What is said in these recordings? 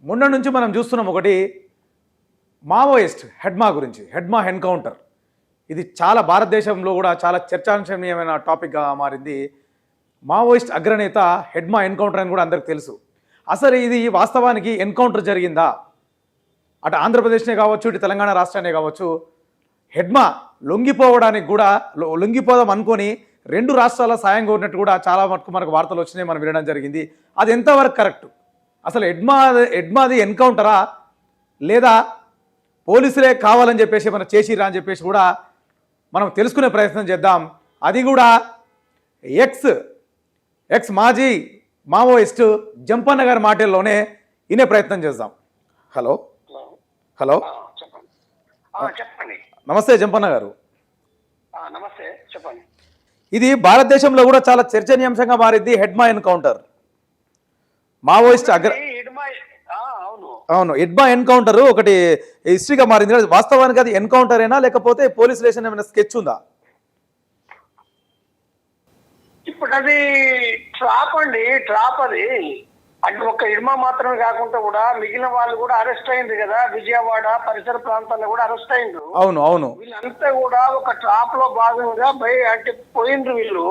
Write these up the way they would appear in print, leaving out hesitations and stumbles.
మొన్న నుంచి మనం చూస్తున్నాం ఒకటి మావోయిస్ట్ హెడ్మా గురించి, హెడ్మా ఎన్కౌంటర్. ఇది చాలా భారతదేశంలో కూడా చాలా చర్చాంశనీయమైన టాపిక్గా మారింది. మావోయిస్ట్ అగ్రనేత హెడ్మా ఎన్కౌంటర్ అని కూడా అందరికి తెలుసు. అసలు ఇది వాస్తవానికి ఎన్కౌంటర్ జరిగిందా? అటు ఆంధ్రప్రదేశ్నే కావచ్చు, ఇటు తెలంగాణ రాష్ట్రాన్ని కావచ్చు, హెడ్మా లొంగిపోవడానికి కూడా లొంగిపోదాం అనుకొని రెండు రాష్ట్రాల సాయం కోరినట్టు కూడా చాలా మటుకు మనకు వార్తలు వచ్చినాయి, మనం వినడం జరిగింది. అది ఎంతవరకు కరెక్ట్? అసలు హెడ్మాది ఎన్కౌంటరా లేదా పోలీసులే కావాలని చెప్పేసి మనం చేసిరా అని చెప్పేసి కూడా మనం తెలుసుకునే ప్రయత్నం చేద్దాం. అది కూడా ఎక్స్ మాజీ మావోయిస్టు జంపన్న గారి మాటల్లోనే వినే ప్రయత్నం చేద్దాం. హలో హలో చెప్పండి. నమస్తే జంపన్న గారు. నమస్తే, చెప్పండి. ఇది భారతదేశంలో కూడా చాలా చర్చనీయాంశంగా మారింది హెడ్మా ఎన్కౌంటర్. మావోయిస్ట్ అవును, హెడ్మా ఎన్కౌంటర్ ఒకటి హిస్టరీగా మారింది. వాస్తవానికి అది ఎన్కౌంటర్ అయినా లేకపోతే పోలీస్ స్టేషన్ ఏమైనా స్కెచ్ ఉందా? ఇప్పుడు అది ట్రాప్ అది అంటే ఒక్క ఇర్మా మాత్రమే కాకుండా కూడా మిగిలిన వాళ్ళు కూడా అరెస్ట్ అయింది కదా, విజయవాడ పరిసర ప్రాంతాల్లో కూడా అరెస్ట్ అయిండ్రు. అవును వీళ్ళంతా కూడా ఒక ట్రాప్ లో భాగంగా అంటే పోయిండ్రు వీళ్ళు.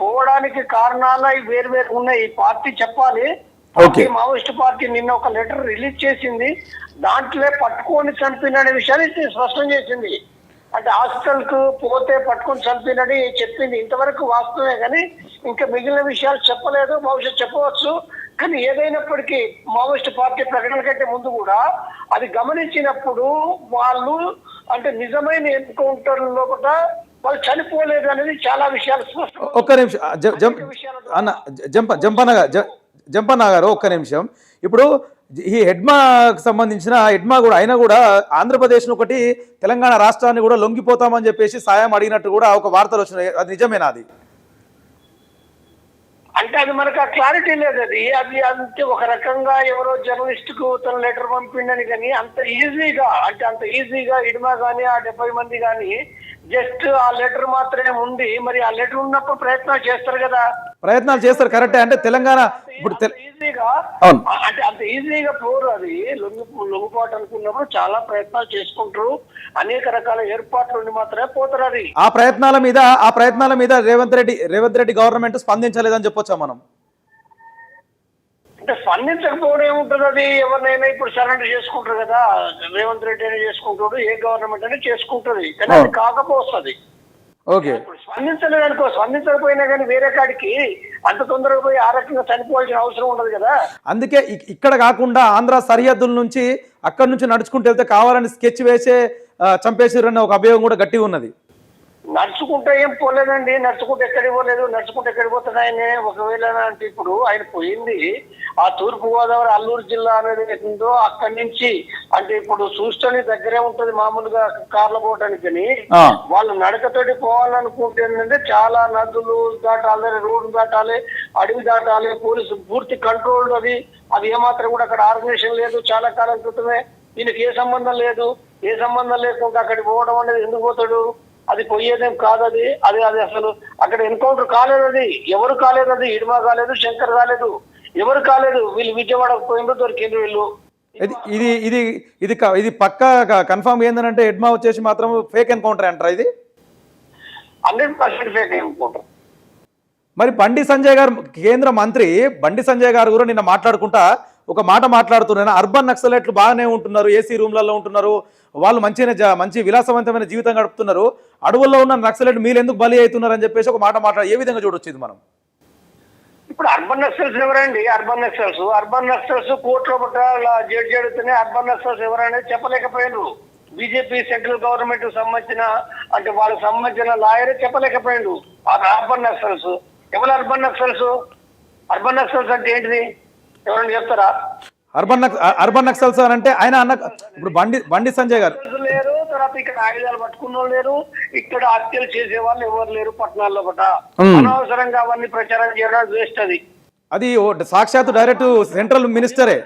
పోవడానికి కారణాలు వేరు వేరు ఉన్నాయి. ఈ పార్టీ చెప్పాలి. మావోయిస్ట్ పార్టీ నిన్న ఒక లెటర్ రిలీజ్ చేసింది. దాంట్లో పట్టుకొని చంపిన విషయాన్ని స్పష్టం చేసింది. అంటే హాస్పిటల్ కు పోతే పట్టుకొని చంపినని చెప్పింది. ఇంతవరకు వాస్తవమే కానీ ఇంకా మిగిలిన విషయాలు చెప్పలేదు. భవిష్యత్ చెప్పవచ్చు. కానీ ఏదైనప్పటికీ మావోయిస్ట్ పార్టీ ప్రకటన కంటే ముందు కూడా అది గమనించినప్పుడు వాళ్ళు అంటే నిజమైన ఎన్కౌంటర్ లో కూడా వాళ్ళు చనిపోలేదు అనేది చాలా విషయాలు స్పష్టం. ఒక్క నిమిషం జంపన్న గారు, ఒక్క నిమిషం. ఇప్పుడు ఈ హెడ్మాకు సంబంధించిన హెడ్మా కూడా అయినా కూడా ఆంధ్రప్రదేశ్ ఒకటి తెలంగాణ రాష్ట్రాన్ని కూడా లొంగిపోతామని చెప్పేసి సాయం అడిగినట్టు కూడా ఒక వార్తలు వచ్చినాయి. అది నిజమేనా? అది అంటే అది మనకు ఆ క్లారిటీ లేదు. అది అంటే ఒక రకంగా ఎవరో జర్నలిస్ట్ కు తన లెటర్ పంపిండని కానీ అంత ఈజీగా ఇడ్మా గానీ ఆ 70 మంది గానీ జస్ట్ ఆ లెటర్ మాత్రమే ఉంది. మరి ఆ లెటర్ ఉన్నప్పుడు ప్రయత్నాలు చేస్తారు కరెక్టే. అంటే తెలంగాణ ఇప్పుడు ఈజీగా అంటే అంత ఈజీగా పోరు. అది లొంగిపోవటం అనుకున్నప్పుడు చాలా ప్రయత్నాలు చేసుకుంటారు. అనేక రకాల ఏర్పాట్లు ఉండి మాత్రమే పోతారు. అది ఆ ప్రయత్నాల మీద రేవంత్ రెడ్డి గవర్నమెంట్ స్పందించలేదని చెప్పొచ్చా మనం? అంటే స్పందించకపోవడం ఏముంటుంది? అది ఎవరినైనా ఇప్పుడు సరెండర్ చేసుకుంటారు కదా. రేవంత్ రెడ్డి అయినా చేసుకుంటాడు, ఏ గవర్నమెంట్ అయినా చేసుకుంటుంది. కానీ అది కాకపోతుంది. స్పందించకపోయినా కానీ వేరే కాడికి అంత తొందరగా పోయి ఆ రకంగా చనిపోవాల్సిన అవసరం ఉండదు కదా. అందుకే ఇక్కడ కాకుండా ఆంధ్ర సరిహద్దుల నుంచి అక్కడి నుంచి నడుచుకుంటూ వెళ్తే కావాలని స్కెచ్ వేసే చంపేసిరన్న ఒక అభియోగం కూడా గట్టిగా ఉన్నది. నడుచుకుంటే ఏం పోలేదండి. నడుచుకుంటే ఎక్కడికి పోలేదు. నడుచుకుంటే ఎక్కడికి పోతాడు ఆయన? ఒకవేళ అంటే ఇప్పుడు ఆయన పోయింది ఆ తూర్పు గోదావరి అల్లూరు జిల్లా అనేది ఉందో అక్కడి నుంచి అంటే ఇప్పుడు చూస్తని దగ్గరే ఉంటది మామూలుగా కార్ల పోవటానికి. వాళ్ళు నడకతోటి పోవాలనుకుంటే ఏంటంటే చాలా నదులు దాటాలి, రోడ్డు దాటాలి, అడవి దాటాలి. పోలీసు పూర్తి కంట్రోల్ అది ఏమాత్రం కూడా అక్కడ ఆర్గనైజేషన్ లేదు. చాలా కాలం క్రితమే దీనికి ఏ సంబంధం లేకుండా అక్కడికి పోవడం అనేది ఎందుకు పోతాడు? అది పోయేదేం కాదు. అది అసలు అక్కడ ఎన్కౌంటర్ కాలేదు. అది ఎవరు కాలేదు. అది ఇడ్మా కాలేదు, శంకర్ కాలేదు, ఎవరు కాలేదు. వీళ్ళు విజయవాడకు పోయిందో దొరికిండ్రు వీళ్ళు. ఇది పక్కా కన్ఫర్మ్ ఏంటంటే హెడ్మా వచ్చేసి మాత్రం ఫేక్ ఎన్కౌంటర్ అంటారా? ఇది 100% ఫేక్ ఎన్కౌంటర్. మరి బండి సంజయ్ గారు, కేంద్ర మంత్రి బండి సంజయ్ గారు కూడా నిన్న మాట్లాడుకుంటా ఒక మాట మాట్లాడుతున్నారు. అర్బన్ నక్సలైట్లు బాగానే ఉంటున్నారు, ఏసీ రూమ్లలో ఉంటున్నారు, వాళ్ళు మంచి విలాసవంతమైన జీవితం గడుపుతున్నారు, అడవుల్లో ఉన్న నక్సలైట్ మీరు ఎందుకు బలి అవుతున్నారు అని చెప్పేసి ఒక మాట మాట్లాడు. ఏ విధంగా చూడొచ్చు ఇది మనం? ఇప్పుడు అర్బన్ నక్సల్స్ ఎవరండి? అర్బన్ నక్సల్స్ కోర్టులో జడ్జి అడుగుతూనే అర్బన్ నక్సల్స్ ఎవరనేది చెప్పలేకపోయినారు. బీజేపీ సెంట్రల్ గవర్నమెంట్ సంబంధించిన అంటే వాళ్ళకి సంబంధించిన లాయరే చెప్పలేకపోయిండు. అర్బన్ నక్సల్స్ ఎవరు? అర్బన్ నక్సల్స్ అంటే ఏంటిది? ఎవరైనా చెప్తారా? అర్బన్ నక్సల్స్ అంటే ఆయన ఇప్పుడు బండి సంజయ్ గారు లేరు. తర్వాత ఇక్కడ ఆయుధాలు పట్టుకున్న లేరు. ఇక్కడ హత్యలు చేసే వాళ్ళు ఎవరు లేరు పట్టణాల్లో కూడా. అనవసరంగా అవన్నీ ప్రచారం చేయడం వేస్ట్. అది సాక్షాత్ డైరెక్ట్ సెంట్రల్ మినిస్టరే.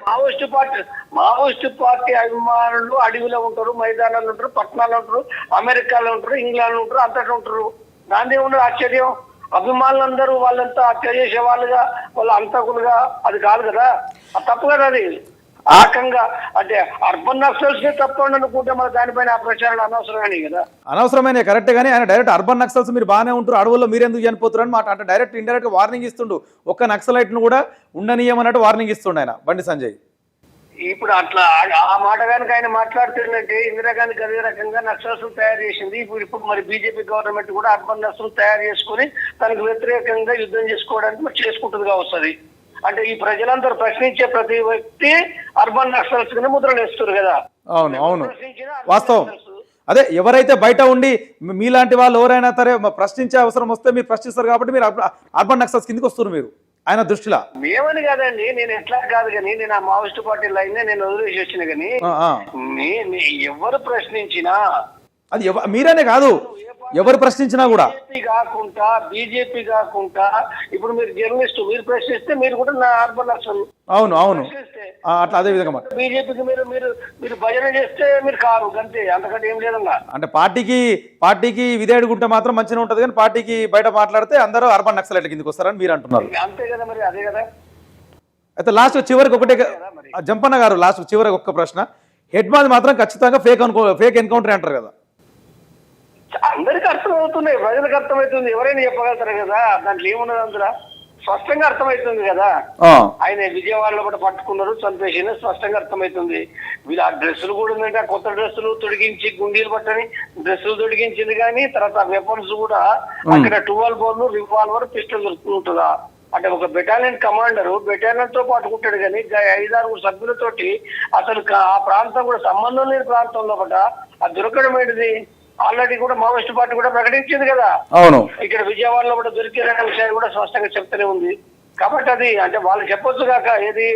మావోయిస్ట్ పార్టీ అభిమానులు అడవిలో ఉంటారు, మైదానాలు ఉంటారు, పట్టణాలు ఉంటారు, అమెరికాలో ఉంటారు, ఇంగ్లాండ్ ఉంటారు, అంతటా ఉంటారు. దాని ఏముండదు ఆశ్చర్యం. అభిమానులందరూ వాళ్ళంతా హత్య చేసే వాళ్ళుగా, వాళ్ళ అంతకులుగా అది కాదు కదా. అది తప్పు కదా. అది ఆ రకంగా అంటే అర్బన్ నక్సల్స్ తప్పండి అనుకుంటే మన దానిపైన ఆ ప్రచారాలు అనవసరమని కదా. అనవసరమైన కరెక్టే కానీ ఆయన డైరెక్ట్ అర్బన్ నక్సల్స్ మీరు బాగానే ఉంటారు, అడవుల్లో మీరు ఎందుకు చనిపోతారు అని మాట అంటే డైరెక్ట్ ఇండైరెక్ట్ గా వార్నింగ్ ఇస్తుండు. ఒక్క నక్సలైట్ను కూడా ఉండనీయమన్నట్టు వార్నింగ్ ఇస్తుండు ఆయన బండి సంజయ్. ఇప్పుడు అట్లా ఆ మాట కనుక ఆయన మాట్లాడుతుందంటే ఇందిరాగాంధీ అదే రకంగా నక్సల్స్ తయారు చేసింది. ఇప్పుడు మరి బీజేపీ గవర్నమెంట్ కూడా అర్బన్ నక్సల్స్ తయారు చేసుకుని తనకు వ్యతిరేకంగా యుద్ధం చేసుకోవడానికి మరి చేసుకుంటుందిగా వస్తుంది. అంటే ఈ ప్రజలందరూ ప్రశ్నించే ప్రతి వ్యక్తి అర్బన్ నక్సల్స్ కింద ముద్రలు వేస్తారు కదా. అవును అవును వాస్తవం. అదే ఎవరైతే బయట ఉండి మీలాంటి వాళ్ళు ఎవరైనా సరే ప్రశ్నించే అవసరం వస్తే మీరు ప్రశ్నిస్తారు కాబట్టి మీరు అర్బన్ నక్సల్స్ కిందకి వస్తున్నారు మీరు ఆయన దృష్టిలో. మేమని కాదండి, నేను ఎట్లా కాదు కానీ నేను ఆ మావోయిస్ట్ పార్టీ లైన్ నేను వదిలేసి వచ్చిన కానీ ఎవరు ప్రశ్నించినా అది మీరనే కాదు ఎవరు ప్రశ్నించినా కూడా బీజేపీ కాకుండా ఇప్పుడు మీరు జర్నలిస్ట్ మీరు ప్రశ్నిస్తే మీరు కూడా నా అర్బన్ నక్సల్. అవును అవును అట్లా అదే విధంగా బీజేపీకి మీరు మీరు మీరు భజన చేస్తే మీరు కారు అంతే, అంతకంటే ఏం లేదన్నా. అంటే పార్టీకి విధేయుడుకుంటే మాత్రం మంచిగా ఉంటది కానీ పార్టీకి బయట మాట్లాడితే అందరూ అర్బన్ నక్సలైట్ల కిందకి వస్తారని మీరు అంటున్నారు. అంతే కదా మరి, అదే కదా. అయితే లాస్ట్ చివరికి ఒకటే జంపన్న గారు లాస్ట్ చివరికి ఒక్క ప్రశ్న, హెడ్ మాది మాత్రం ఖచ్చితంగా ఫేక్ ఎన్కౌంటర్ అంటారు కదా. అందరికి అర్థమవుతున్నాయి, ప్రజలకు అర్థమవుతుంది, ఎవరైనా చెప్పగలుగుతారు కదా. దాంట్లో ఏమున్నది అందులో స్పష్టంగా అర్థమవుతుంది కదా. ఆయన విజయవాడలో కూడా పట్టుకున్నారు, చంపేసిన స్పష్టంగా అర్థమవుతుంది. వీళ్ళు ఆ డ్రెస్సులు కూడా ఉందంటే ఆ కొత్త డ్రెస్సులు తొడిగించి గుండీలు పట్టని డ్రెస్సులు తొడిగించింది కానీ తర్వాత వెపన్స్ కూడా అక్కడ 12 బోర్లు రివాల్వర్ పిస్టల్ దొరుకుతుంటుందా. అంటే ఒక బెటాలియన్ కమాండర్ బెటాలియన్ తో పట్టుకుంటాడు కానీ 5-6 సభ్యులతోటి అసలు ఆ ప్రాంతం కూడా సంబంధం లేని ప్రాంతంలో కూడా అది దొరకడం ఏంటిది. ఆల్రెడీ కూడా మావోయిస్ట్ పార్టీ కూడా ప్రకటించింది కదా. అవును ఇక్కడ విజయవాడలో కూడా దొరికిన విషయాన్ని కూడా స్పష్టంగా చెప్తూనే ఉంది. కాబట్టి అది అంటే వాళ్ళు చెప్పొచ్చు కాక ఏది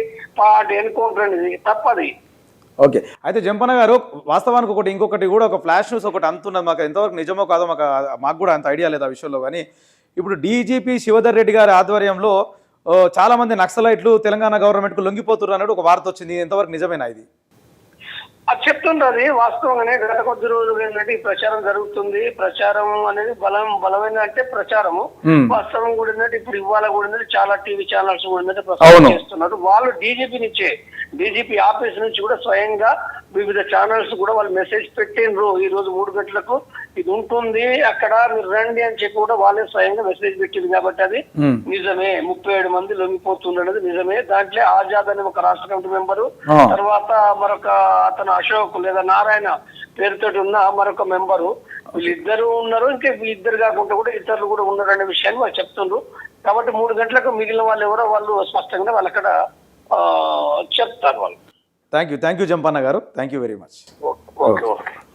పార్టీ ఎన్కౌంటర్ అనేది తప్పది. ఓకే అయితే జంపన్న గారు వాస్తవానికి ఇంకొకటి కూడా ఒక ఫ్లాష్ న్యూస్ ఒకటి అంతున్నది, మాకు ఎంతవరకు నిజమో కాదో మాకు కూడా అంత ఐడియా లేదు ఆ విషయంలో. కానీ ఇప్పుడు డీజీపీ శివధర్ రెడ్డి గారి ఆధ్వర్యంలో చాలా మంది నక్సలైట్లు తెలంగాణ గవర్నమెంట్కు లొంగిపోతున్నారు అన్నట్టు ఒక వార్త వచ్చింది, ఎంతవరకు నిజమేనా ఇది? అది చెప్తుండ్రు వాస్తవంగానే. గత కొద్ది రోజులు ఏంటంటే ఈ ప్రచారం జరుగుతుంది. ప్రచారం అనేది బలమైన అంటే ప్రచారము వాస్తవం కూడా ఏంటంటే ఇప్పుడు ఇవాళ కూడా ఏంటంటే చాలా టీవీ ఛానల్స్ కూడా ఏంటంటే ప్రచారం చేస్తున్నారు. వాళ్ళు డీజీపీ ఆఫీస్ నుంచి కూడా స్వయంగా వివిధ ఛానల్స్ కూడా వాళ్ళు మెసేజ్ పెట్టిండ్రు. ఈ రోజు 3 గంటలకు ఇది ఉంటుంది అక్కడ మీరు రండి అని చెప్పి కూడా వాళ్ళే స్వయంగా మెసేజ్ పెట్టింది. కాబట్టి అది నిజమే, 37 మంది లొంగిపోతున్నది నిజమే. దాంట్లో ఆజాద్ అనే ఒక రాష్ట్ర కమిటీ మెంబరు, తర్వాత మరొక అతను అశోక్ లేదా నారాయణ పేరుతో ఉన్న మరొక మెంబరు, వీళ్ళిద్దరు ఉన్నారు. ఇంకా వీళ్ళిద్దరు కాకుండా కూడా ఇతరులు కూడా ఉన్నారు అనే విషయాన్ని వాళ్ళు చెప్తుండ్రు. కాబట్టి 3 గంటలకు మిగిలిన వాళ్ళు ఎవరో వాళ్ళు స్పష్టంగా వాళ్ళు అక్కడ చెప్తారు వాళ్ళు. థ్యాంక్ యూ జంపన్న గారు, thank you very much. Okay.